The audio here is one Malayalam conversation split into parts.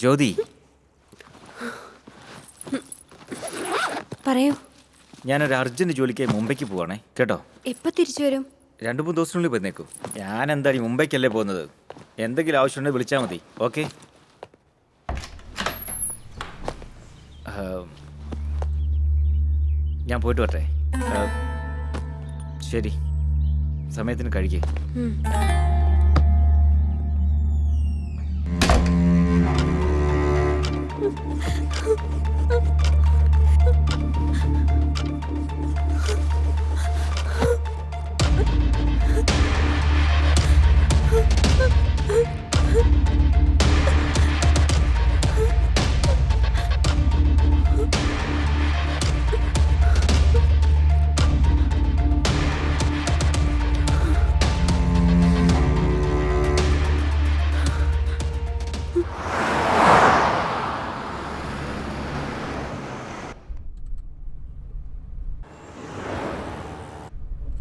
ജ്യോതി, പറയൂ. ഞാനൊരു അർജന്റ് ജോലിക്ക് മുംബൈക്ക് പോവാണേ, കേട്ടോ? എപ്പോ തിരിച്ചു വരും? 2-3 ദിവസത്തിനുള്ളിൽ വന്നേക്കും. ഞാൻ എന്തായാലും മുംബൈക്കല്ലേ പോകുന്നത്. എന്തെങ്കിലും ആവശ്യമുണ്ടെങ്കിൽ വിളിച്ചാൽ മതി, ഓക്കെ? ഞാൻ പോയിട്ട് വരട്ടെ. ശരി, സമയത്തിന് കഴിക്കേ.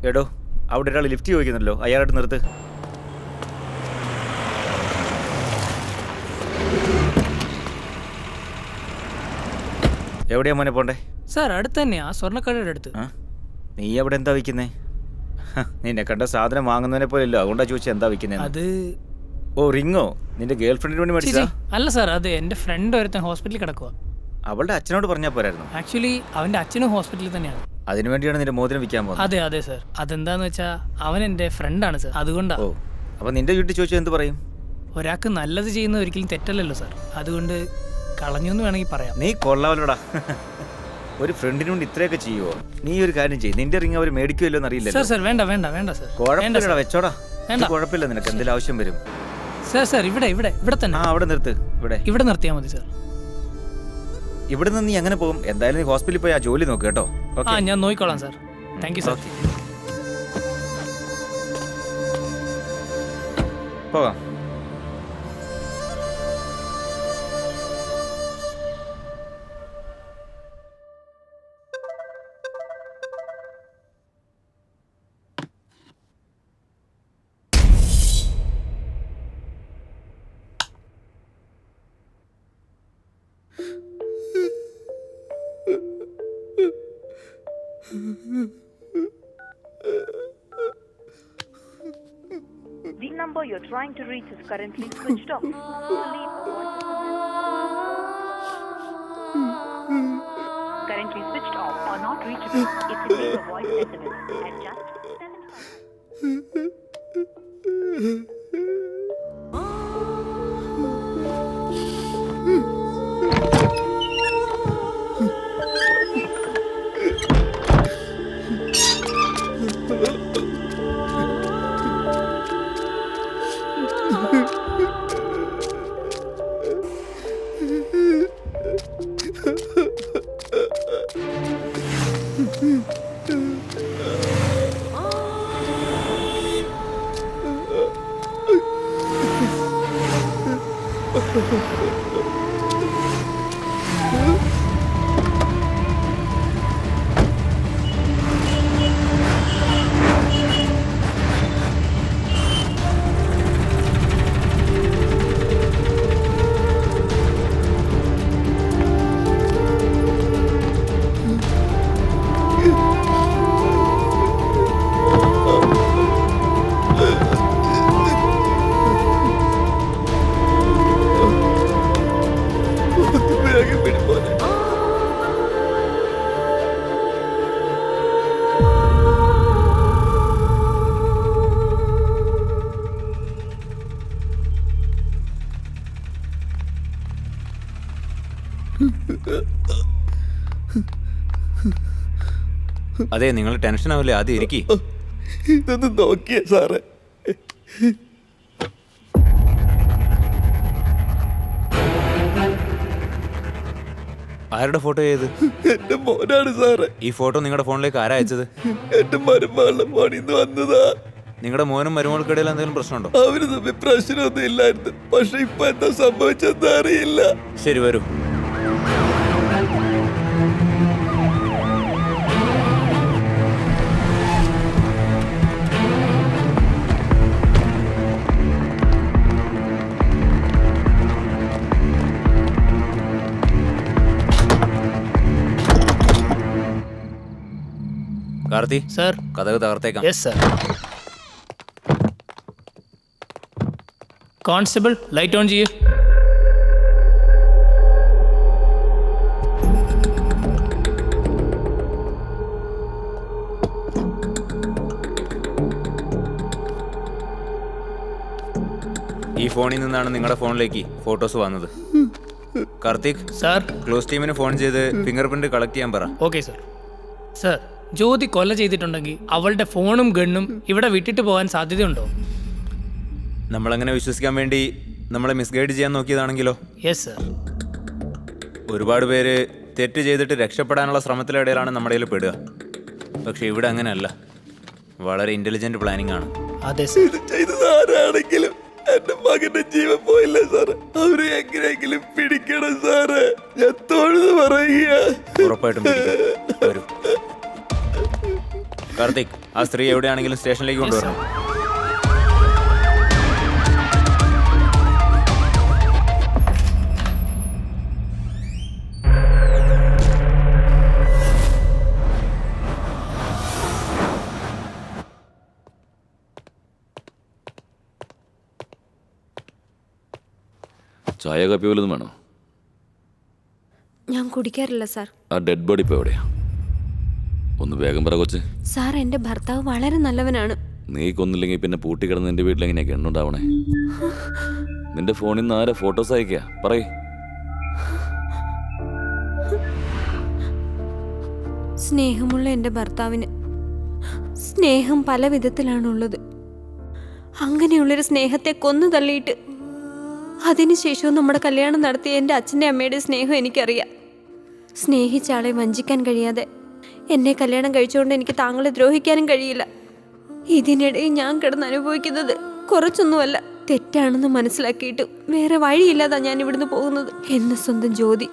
എടോ, അവിടെ ഒരാൾ ലിഫ്റ്റ് ചോദിക്കുന്നുണ്ടല്ലോ, അയാളായിട്ട് നിർത്ത്. എവിടെയാ മോനെ പോണ്ടേ? സാർ അടുത്ത് തന്നെയാ, സ്വർണ്ണക്കടയുടെ അടുത്ത്. നീ അവിടെ എന്താ വിൽക്കുന്നേ? നിന്നെ കണ്ട സാധനം വാങ്ങുന്നതിനെ പോലെയല്ലോ, അതുകൊണ്ടാ ചോദിച്ചാൽ എന്താ വിൽക്കുന്നേ? അത് ഓ, റിങ്ങോ? നിന്റെ ഗേൾ ഫ്രണ്ടിന് വേണ്ടി മേടിച്ചാ? അല്ല സാർ, അത് എൻ്റെ ഫ്രണ്ട് ഒരുത്തൻ ഹോസ്പിറ്റലിൽ കിടക്കുക. അവളുടെ അച്ഛനോട് പറഞ്ഞാൽ പോരായിരുന്നു? ആക്ച്വലി അവൻ്റെ അച്ഛനും ഹോസ്പിറ്റലിൽ തന്നെയാണ്. അതിനുവേണ്ടിയാണ് നിന്റെ മോതിരം വിൽക്കാൻ പോകുന്നത്? അതെ അതെ സാർ. അതെന്താന്ന് വെച്ചാൽ അവൻ എൻ്റെ ഫ്രണ്ടാണ് സാർ, അതുകൊണ്ടാ. ഓ, അപ്പൊ നിന്റെ വീട്ടിൽ ചോദിച്ചാൽ എന്ത് പറയും? ഒരാൾക്ക് നല്ലത് ചെയ്യുന്ന ഒരിക്കലും തെറ്റല്ലല്ലോ സാർ, അതുകൊണ്ട് കളഞ്ഞു എന്ന് വേണമെങ്കിൽ പറയാം. നീ കൊള്ളാവല്ലോടാ. ഒരു ഫ്രണ്ടിന് വേണ്ടി ഇത്രയൊക്കെ ചെയ്യുവോ? നീ ഒരു കാര്യം ചെയ്യും, നിന്റെ റിങ് അവർ മേടിക്കുമല്ലോ എന്നറിയില്ല. സാർ സാർ വേണ്ട വേണ്ട വേണ്ട സാർ. കുഴപ്പമില്ലടാ, വെച്ചോടാ. വേണ്ട, കുഴപ്പമില്ല, നിനക്ക് എന്തെങ്കിലും ആവശ്യം വരും. സാർ സാർ ഇവിടെ ഇവിടെ ഇവിടെ തന്നെ. അവിടെ നിർത്ത്. ഇവിടെ നിർത്തിയാൽ മതി സാർ. ഇവിടെ നിന്ന് നീ അങ്ങനെ പോകും? എന്തായാലും നീ ഹോസ്പിറ്റലിൽ പോയി ആ ജോലി നോക്ക്, കേട്ടോ? ഞാൻ നോക്കിക്കോളാം സാർ. Thank you sir. പോകാം. The number you're trying to reach is currently switched off. Leave a voice currently switched off or not reachable. If you leave a voice SMS at just 7. അതെ, നിങ്ങൾ ടെൻഷൻ ആവില്ലേ? ആദ്യം ഇരിക്കി. ഇതൊന്ന് നോക്കിയേ സാറേ. ആരുടെ ഫോട്ടോ ചെയ്ത്? എന്റെ മോനാണ് സാറേ. ഈ ഫോട്ടോ നിങ്ങളുടെ ഫോണിലേക്ക് ആരാ അയച്ചത്? എന്റെ മരുമകളുടെ ഫോണിൽ നിന്ന് വന്നതാ. നിങ്ങളുടെ മോനും മരുമകൾക്കിടയിൽ എന്തെങ്കിലും പ്രശ്നമുണ്ടോ? അവര് തമ്മിൽ പ്രശ്നമൊന്നും ഇല്ലായിരുന്നു, പക്ഷെ ഇപ്പൊ എന്താ സംഭവിച്ചെന്ന് അറിയില്ല. ശരി, വരൂ. കാർത്തി സർ. കഥക് തകർത്തേക്കാം. Yes sir. Constable light on ചെയ്യൂ. ഈ ഫോണിൽ നിന്നാണ് നിങ്ങളുടെ ഫോണിലേക്ക് ഫോട്ടോസ് വന്നത്. കാർത്തിക് സാർ. ക്ലോസ് ടീമിന് ഫോൺ ചെയ്ത് ഫിംഗർ പ്രിന്റ് കളക്ട് ചെയ്യാൻ പറ. Okay sir. സർ, ജ്യോതി കൊല ചെയ്തിട്ടുണ്ടെങ്കിൽ അവളുടെ ഫോണും ഗണ്ണും ഇവിടെ വിട്ടിട്ട് പോകാൻ സാധ്യതയുണ്ടോ? നമ്മളങ്ങനെ വിശ്വസിക്കാൻ വേണ്ടി നമ്മളെ മിസ്ഗൈഡ് ചെയ്യാൻ നോക്കിയതാണെങ്കിലോ? Yes sir. ഒരുപാട് പേര് തെറ്റ് ചെയ്തിട്ട് രക്ഷപ്പെടാനുള്ള ശ്രമത്തിനിടയിലാണ് നമ്മുടെ കയ്യിൽ പെടുക. പക്ഷെ ഇവിടെ അങ്ങനെയല്ല, വളരെ ഇന്റലിജന്റ് പ്ലാനിങ് ആണ്. അതെ സർ. ഇത് ചെയ്തത് ആരാണെങ്കിലും എന്റെ മകന്റെ ജീവൻ പോയില്ലേ സാറ്? അവരെ എങ്ങനെയെങ്കിലും പിടിക്കണം സാറ്. ഞാൻ തൊഴുത് പറയുക. ഉറപ്പായിട്ടും പിടിക്കും. വരൂ കാർത്തിക്, ആ സ്ത്രീ എവിടെയാണെങ്കിലും സ്റ്റേഷനിലേക്ക് കൊണ്ടുവരണം. ചായ കാപ്പി വല്ലതും വേണോ? ഞാൻ കുടിക്കാറില്ല സാർ. ആ ഡെഡ് ബോഡി ഇപ്പോൾ എവിടെയാ? ഒന്ന് വേഗം പറ കൊച്ച്. സാർ, എൻ്റെ ഭർത്താവ് വളരെ നല്ലവനാണ്. നീ കൊന്നില്ലെങ്കിൽ പിന്നെ പൂട്ടി കിടന്ന് നിന്റെ വീട്ടിൽ എങ്ങനെയൊക്കെ എണ്ണുണ്ടാവണേ? നിന്റെ ഫോണിൽ നിന്ന് ആരാ ഫോട്ടോസ് അയക്കുക? പറയ്. സ്നേഹമുള്ള എൻ്റെ ഭർത്താവിന് സ്നേഹം പല വിധത്തിലാണുള്ളത്. അങ്ങനെയുള്ളൊരു സ്നേഹത്തെ കൊന്നു തള്ളിയിട്ട് അതിനുശേഷവും നമ്മുടെ കല്യാണം നടത്തിയ എൻ്റെ അച്ഛൻ്റെ അമ്മയുടെ സ്നേഹം എനിക്കറിയാം. സ്നേഹിച്ച ആളെ വഞ്ചിക്കാൻ കഴിയാതെ എന്നെ കല്യാണം കഴിച്ചുകൊണ്ട് എനിക്ക് താങ്കളെ ദ്രോഹിക്കാനും കഴിയില്ല. ഇതിനിടയിൽ ഞാൻ കിടന്ന് അനുഭവിക്കുന്നത് കുറച്ചൊന്നുമല്ല. തെറ്റാണെന്ന് മനസ്സിലാക്കിയിട്ട് വേറെ വഴിയില്ലാതാ ഞാൻ ഇവിടുന്ന് പോകുന്നത്. എന്നെ സ്വന്തം ജ്യോതി.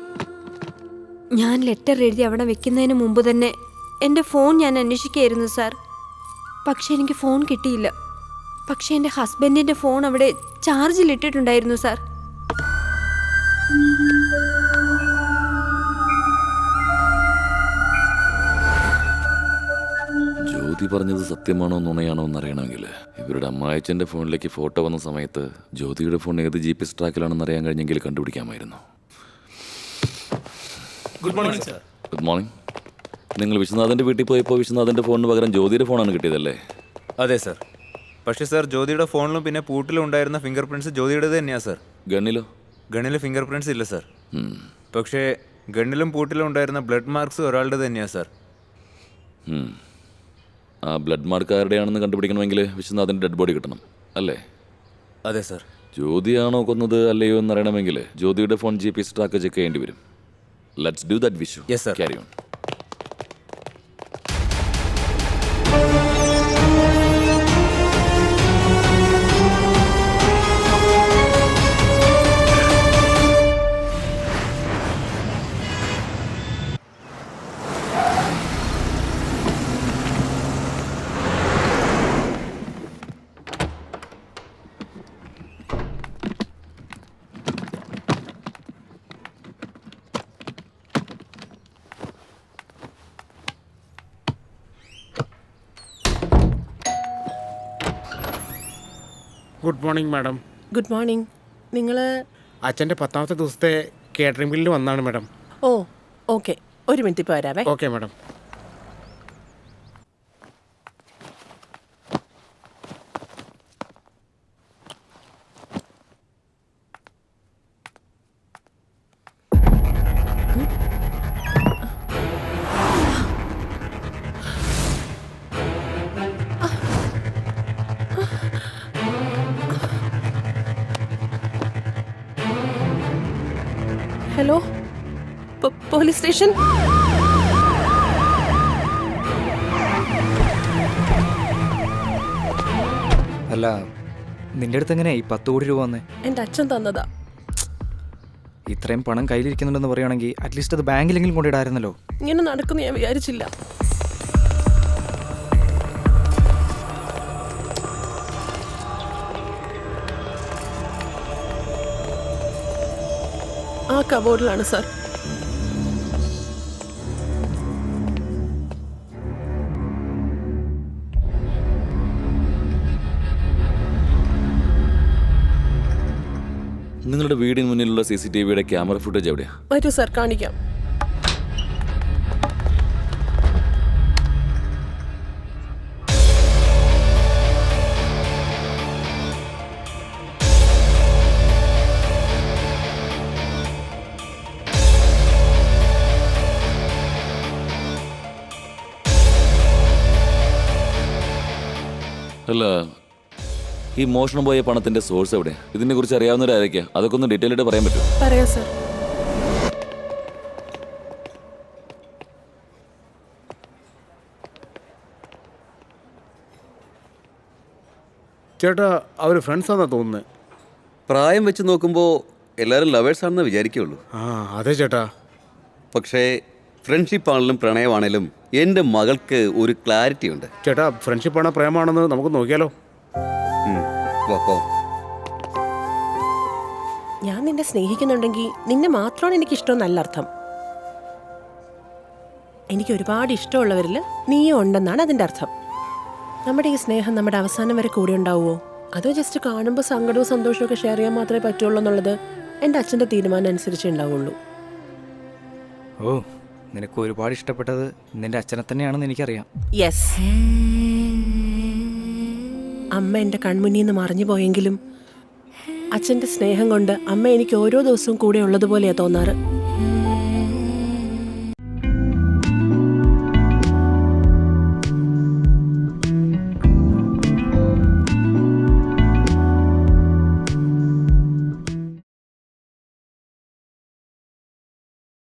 ഞാൻ ലെറ്റർ എഴുതി അവിടെ വെക്കുന്നതിന് മുമ്പ് തന്നെ എൻ്റെ ഫോൺ ഞാൻ അന്വേഷിക്കുകയായിരുന്നു സാർ. പക്ഷെ എനിക്ക് ഫോൺ കിട്ടിയില്ല. പക്ഷെ എൻ്റെ ഹസ്ബൻഡിൻ്റെ ഫോൺ അവിടെ ചാർജിലിട്ടിട്ടുണ്ടായിരുന്നു സാർ. ജ്യോതി പറഞ്ഞത് സത്യമാണോ നുണയാണോ എന്നറിയണമെങ്കിൽ ഇവരുടെ അമ്മായച്ചൻ്റെ ഫോണിലേക്ക് ഫോട്ടോ വന്ന സമയത്ത് ജ്യോതിയുടെ ഫോൺ ഏത് GPS ട്രാക്കിലാണെന്ന് അറിയാൻ കഴിഞ്ഞെങ്കിൽ കണ്ടുപിടിക്കാമായിരുന്നു. Good morning sir. Good morning. നിങ്ങൾ വിശ്വനാഥൻ്റെ വീട്ടിൽ പോയപ്പോൾ വിശ്വനാഥൻ്റെ ഫോണിന് പകരം ജ്യോതിയുടെ ഫോണാണ് കിട്ടിയതല്ലേ? അതെ സർ. പക്ഷേ സർ, ജ്യോതിയുടെ ഫോണിലും പിന്നെ പൂട്ടിലും ഉണ്ടായിരുന്ന ഫിംഗർ പ്രിന്റ്സ് ജ്യോതിയുടേത് തന്നെയാണ് സർ. ഗണ്ണിലോ? ഗണ്ണിൽ ഫിംഗർ പ്രിന്റ്സ് ഇല്ല സർ. പക്ഷേ ഗണ്ണിലും പൂട്ടിലും ഉണ്ടായിരുന്ന ബ്ലഡ് മാർക്സ് ഒരാളുടെ തന്നെയാണ് സർ. ആ ബ്ലഡ് മാർക്ക് ആരുടെയാണെന്ന് കണ്ടുപിടിക്കണമെങ്കിൽ വിശ്വനാഥൻ്റെ ഡെഡ് ബോഡി കിട്ടണം അല്ലേ? അതെ സർ. ജ്യോതിയാണോ കൊന്നത് അല്ലയോ എന്നറിയണമെങ്കിൽ ജ്യോതിയുടെ ഫോൺ GPS ട്രാക്ക് ചെക്ക് ചെയ്യേണ്ടി വരും. Let's do that Vishu. Yes sir. Carry on. Good morning madam. Good morning. നിങ്ങൾ അച്ഛൻ്റെ 10ാമത്തെ ദിവസത്തെ കേറ്ററിംഗ് ബില്ലിൽ വന്നാണ് മാഡം. ഓ ഓക്കെ, ഒരു മിനിറ്റ് ഇപ്പോൾ വരാവേ. Okay madam. Hello, police station. അല്ല, നിന്റെ അടുത്ത് എങ്ങനെയാ ഈ 10 കോടി രൂപ വന്നേ? എൻ്റെ അച്ഛൻ തന്നതാ. ഇത്രയും പണം കയ്യിലിരിക്കുന്നുണ്ടെന്ന് പറയുകയാണെങ്കിൽ അറ്റ്ലീസ്റ്റ് അത് ബാങ്കിലെങ്കിലും കൊണ്ടിടായിരുന്നല്ലോ. ഇങ്ങനെ നടക്കുന്നു ഞാൻ വിചാരിച്ചില്ല. ആ കബോർഡിലാണ് സാർ. നിങ്ങളുടെ വീടിന് മുന്നിലുള്ള CCTVയുടെ ക്യാമറ ഫുട്ടേജ് എവിടെയാ? വരൂ സാർ കാണിക്കാം. അല്ല, ഈ മോഷണം പോയ പണത്തിന്റെ സോഴ്സ് എവിടെ? ഇതിനെ കുറിച്ച് അറിയാവുന്നവരായിരിക്കാം. അതൊക്കെ ഒന്ന് ഡീറ്റെയിൽ ആയിട്ട് പറയാൻ പറ്റുമോ? പറയാം സാർ. ചേട്ടാ അവർ ഫ്രണ്ട്സ് ആണെന്നാ തോന്നുന്നത്. പ്രായം വെച്ച് നോക്കുമ്പോൾ എല്ലാവരും ലവേഴ്സ് ആണെന്ന് വിചാരിക്കുള്ളൂ. ആ അതെ ചേട്ടാ. പക്ഷേ ഫ്രണ്ട്ഷിപ്പ് ആണെങ്കിലും പ്രണയമാണേലും എൻ്റെ മകൾക്ക് ഒരു ക്ലാരിറ്റി ഉണ്ട്. ചേട്ടാ ഫ്രണ്ട്ഷിപ്പാണോ പ്രേമാണെന്ന് നമുക്ക് നോക്കിയാലോ? വാപ്പോ, ഞാൻ നിന്നെ സ്നേഹിക്കുന്നുണ്ടെങ്കിൽ നിന്നെ മാത്രമാണ് എനിക്ക് ഇഷ്ടമെന്നല്ല അർത്ഥം. എനിക്ക് ഒരുപാട് ഇഷ്ടമുള്ളവരിൽ നീയും ഉണ്ടെന്നാണ് അതിൻ്റെ അർത്ഥം. നമ്മുടെ ഈ സ്നേഹം നമ്മുടെ അവസാനം വരെ കൂടെ ഉണ്ടാവുമോ, അതോ ജസ്റ്റ് കാണുമ്പോൾ സങ്കടവും സന്തോഷവും ഒക്കെ ഷെയർ ചെയ്യാൻ മാത്രമേ പറ്റുള്ളൂ എന്നുള്ളത് എൻ്റെ അച്ഛൻ്റെ തീരുമാനം അനുസരിച്ചേ ഉണ്ടാവുള്ളൂ. ഓ, നിനക്ക് ഒരുപാട് ഇഷ്ടപ്പെട്ടത് നിന്റെ അച്ഛനെ തന്നെയാണെന്ന് എനിക്കറിയാം. യെസ്, അമ്മ എൻ്റെ കൺമുന്നിൽ നിന്ന് മറഞ്ഞു പോയെങ്കിലും അച്ഛൻ്റെ സ്നേഹം കൊണ്ട് അമ്മ എനിക്ക് ഓരോ ദിവസവും കൂടെ ഉള്ളതുപോലെയാണ് തോന്നാറ്.